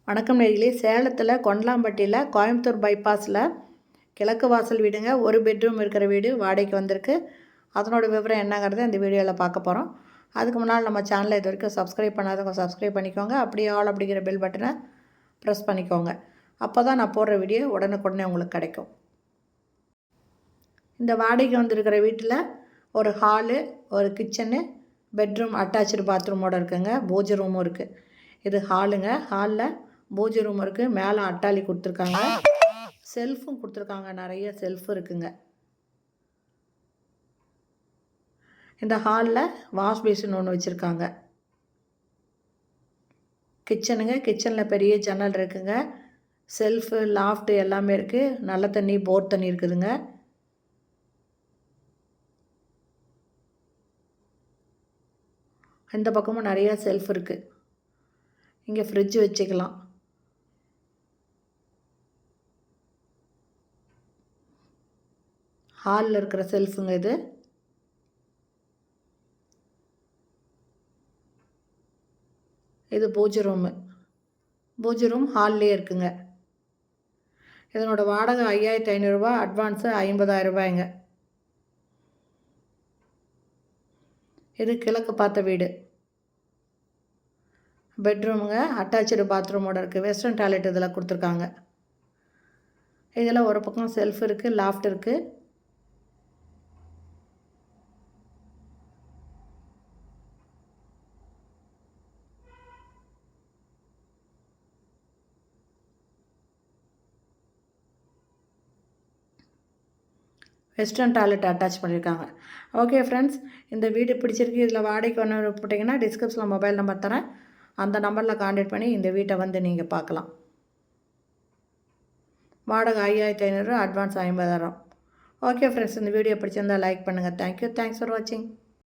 வணக்கம் நேயர்களே. சேலத்தில் கொண்டலாம்பட்டியில் கோயம்புத்தூர் பைபாஸில் கிழக்கு வாசல் வீடுங்க. ஒரு பெட்ரூம் இருக்கிற வீடு வாடகைக்கு வந்திருக்கு. அதனோட விவரம் என்னங்கிறத இந்த வீடியோவில் பார்க்க போகிறோம். அதுக்கு முன்னால் நம்ம சேனலை இது வரைக்கும் சப்ஸ்கிரைப் பண்ணாதவங்க சப்ஸ்கிரைப் பண்ணிக்கோங்க. அப்படியே ஆல் அப்படிங்கிற பெல் பட்டனை ப்ரெஸ் பண்ணிக்கோங்க. அப்போ தான் நான் போடுற வீடியோ உடனுக்குடனே உங்களுக்கு கிடைக்கும். இந்த வாடகைக்கு வந்திருக்கிற வீட்டில் ஒரு ஹாலு, ஒரு கிச்சனு, பெட்ரூம் அட்டாச்சு பாத்ரூமோடு இருக்குங்க. பூஜை ரூமும் இருக்குது. இது ஹாலுங்க. ஹாலில் பூஜை ரூம் இருக்குது. மேலே அட்டாளி கொடுத்துருக்காங்க. செல்ஃபும் கொடுத்துருக்காங்க. நிறைய செல்ஃப் இருக்குங்க. இந்த ஹாலில் வாஷ் பேசின் ஒன்று வச்சுருக்காங்க. கிச்சனுங்க. கிச்சனில் பெரிய ஜன்னல் இருக்குங்க. செல்ஃபு, லாஃப்ட்டு எல்லாமே இருக்குது. நல்ல தண்ணி, போர் தண்ணி இருக்குதுங்க. இந்த பக்கமும் நிறையா செல்ஃப் இருக்குது. இங்கே ஃப்ரிட்ஜ் வச்சுக்கலாம். ஹாலில் இருக்கிற செல்ஃபுங்க இது. இது பூஜை ரூமு. பூஜை ரூம் ஹால்லே இருக்குங்க. இதனோட வாடகை 5500 ரூபா, அட்வான்ஸு 50,000 ரூபாய்ங்க. இது கிழக்கு பார்த்த வீடு. பெட்ரூமுங்க. அட்டாச்சு பாத்ரூமோடு இருக்குது. வெஸ்டர்ன் டாய்லெட் இதில் கொடுத்துருக்காங்க. இதில் ஒரு பக்கம் செல்ஃப் இருக்குது, லாஃப்ட் இருக்குது. வெஸ்டர்ன் டாய்லெட் அட்டாச் பண்ணியிருக்காங்க. ஓகே ஃப்ரெண்ட்ஸ், இந்த வீடு பிடிச்சிருக்கு. இதில் வாடகைக்கு ஒன்று போட்டிங்கன்னா டிஸ்கிரிப்ஷனில் மொபைல் நம்பர் தரேன். அந்த நம்பரில் கான்டாக்ட் பண்ணி இந்த வீட்டை வந்து நீங்கள் பார்க்கலாம். வாடகை 5500, அட்வான்ஸ் 50,000. ஓகே ஃப்ரெண்ட்ஸ், இந்த வீடியோ பிடிச்சிருந்தால் லைக் பண்ணுங்கள். தேங்க்யூ. தேங்க்ஸ் ஃபார் வாட்சிங்.